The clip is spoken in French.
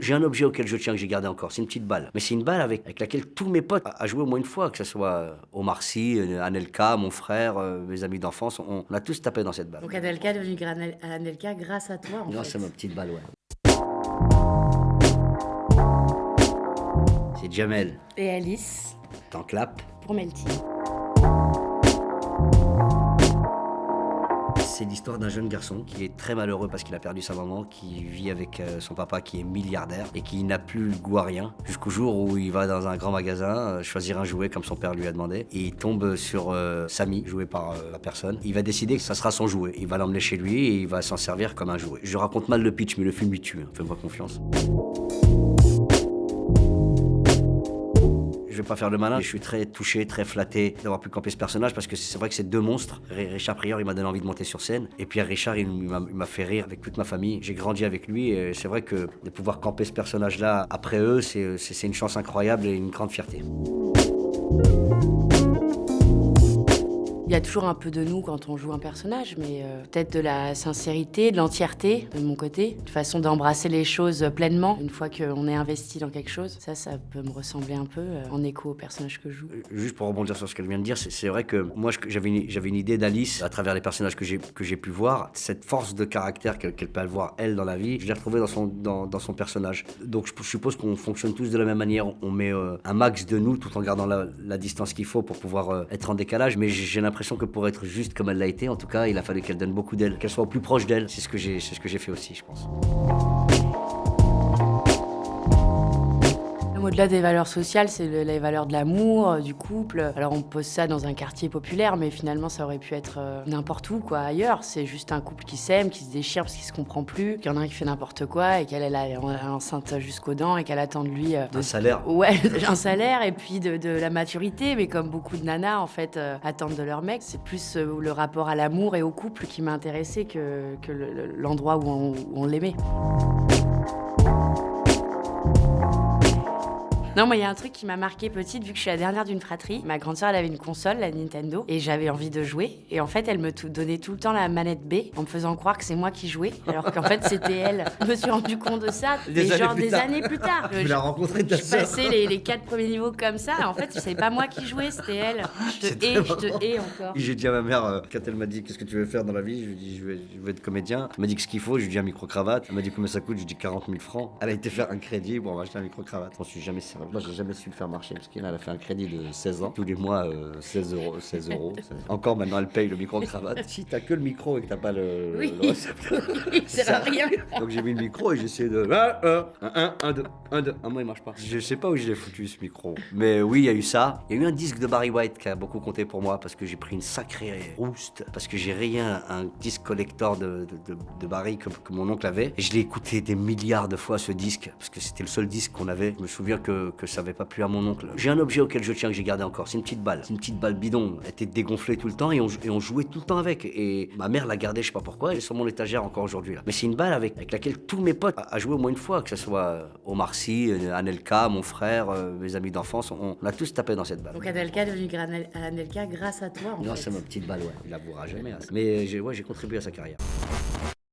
J'ai un objet auquel je tiens que j'ai gardé encore, c'est une petite balle. Mais c'est une balle avec laquelle tous mes potes a joué au moins une fois, que ce soit Omar Sy, Anelka, mon frère, mes amis d'enfance, on a tous tapé dans cette balle. Donc Anelka est devenu Anelka grâce à toi, en Non, fait. c'est ma petite balle, ouais. C'est Jamel. Et Alice, T'en clap. pour Melty. C'est l'histoire d'un jeune garçon qui est très malheureux parce qu'il a perdu sa maman, qui vit avec son papa qui est milliardaire et qui n'a plus le goût à rien, jusqu'au jour où il va dans un grand magasin choisir un jouet comme son père lui a demandé, et il tombe sur Samy, joué par la personne. Il va décider que ça sera son jouet, il va l'emmener chez lui et il va s'en servir comme un jouet. Je raconte mal le pitch, mais le film lui tue, hein. Fais-moi confiance. Je vais pas faire le malin, mais je suis très touché, très flatté d'avoir pu camper ce personnage parce que c'est vrai que c'est deux monstres. Richard Pryor, il m'a donné envie de monter sur scène. Et Pierre Richard, il m'a fait rire avec toute ma famille. J'ai grandi avec lui et c'est vrai que de pouvoir camper ce personnage-là après eux, c'est une chance incroyable et une grande fierté. Il y a toujours un peu de nous quand on joue un personnage, mais peut-être de la sincérité, de l'entièreté de mon côté, de façon d'embrasser les choses pleinement une fois qu'on est investi dans quelque chose. Ça peut me ressembler un peu en écho au personnage que je joue. Juste pour rebondir sur ce qu'elle vient de dire, c'est vrai que moi j'avais une idée d'Alice à travers les personnages que j'ai pu voir. Cette force de caractère qu'elle peut avoir elle dans la vie, je l'ai retrouvée dans son personnage. Donc je suppose qu'on fonctionne tous de la même manière. On met un max de nous tout en gardant la distance qu'il faut pour pouvoir être en décalage, mais j'ai l'impression que pour être juste comme elle l'a été, en tout cas, il a fallu qu'elle donne beaucoup d'elle, qu'elle soit au plus proche d'elle. C'est ce que j'ai fait aussi, je pense. Au-delà des valeurs sociales, c'est les valeurs de l'amour, du couple. Alors on pose ça dans un quartier populaire, mais finalement ça aurait pu être n'importe où, quoi, ailleurs. C'est juste un couple qui s'aime, qui se déchire parce qu'il se comprend plus, qu'il y en a un qui fait n'importe quoi et qu'elle est enceinte jusqu'aux dents et qu'elle attend de lui... Un salaire. Ouais, un salaire et puis de la maturité, mais comme beaucoup de nanas, en fait, attendent de leur mec. C'est plus le rapport à l'amour et au couple qui m'a intéressée que l'endroit où on l'aimait. Non, moi, il y a un truc qui m'a marqué petite, vu que je suis la dernière d'une fratrie. Ma grande sœur, elle avait une console, la Nintendo, et j'avais envie de jouer. Et en fait, elle me donnait tout le temps la manette B, en me faisant croire que c'est moi qui jouais, alors qu'en fait, c'était elle. Je me suis rendu compte de ça, des années plus tard. Tu l'as rencontré ta sœur. Je passais les 4 premiers niveaux comme ça, et en fait, c'est pas moi qui jouais, c'était elle. Je te hais encore. J'ai dit à ma mère, quand elle m'a dit qu'est-ce que tu veux faire dans la vie, je lui ai dit je veux être comédien. Elle m'a dit que ce qu'il faut, je lui ai dit un micro-cravate. Elle m'a dit combien ça coûte, je lui ai dit 40 000 francs. Elle a été faire un crédit, bon, on va acheter un micro-cravate. Je suis jamais servi. Moi, j'ai jamais su le faire marcher parce qu'elle a fait un crédit de 16 ans. Tous les mois, 16 euros. Encore maintenant, elle paye le micro-cravate. Si t'as que le micro et que t'as pas le récepteur. Il sert à rien. Donc j'ai mis le micro et j'ai essayé de. 1, 2. Ah, moi, il marche pas. Je sais pas où je l'ai foutu ce micro. Mais oui, il y a eu ça. Il y a eu un disque de Barry White qui a beaucoup compté pour moi parce que j'ai pris une sacrée rouste. Parce que j'ai rayé un disque collector de Barry que mon oncle avait. Et je l'ai écouté des milliards de fois ce disque parce que c'était le seul disque qu'on avait. Je me souviens que ça avait pas plu à mon oncle. J'ai un objet auquel je tiens que j'ai gardé encore. C'est une petite balle. C'est une petite balle bidon. Elle était dégonflée tout le temps et on jouait tout le temps avec. Et ma mère l'a gardée, je sais pas pourquoi. Elle est sur mon étagère encore aujourd'hui là. Mais c'est une balle avec laquelle tous mes potes a joué au moins une fois, que ce soit Omar Sy, Anelka, mon frère, mes amis d'enfance. On a tous tapé dans cette balle. Donc Anelka est devenu Anelka grâce à toi, en fait. Non, c'est ma petite balle, ouais. Il l'avouera jamais. Hein. Mais j'ai contribué à sa carrière.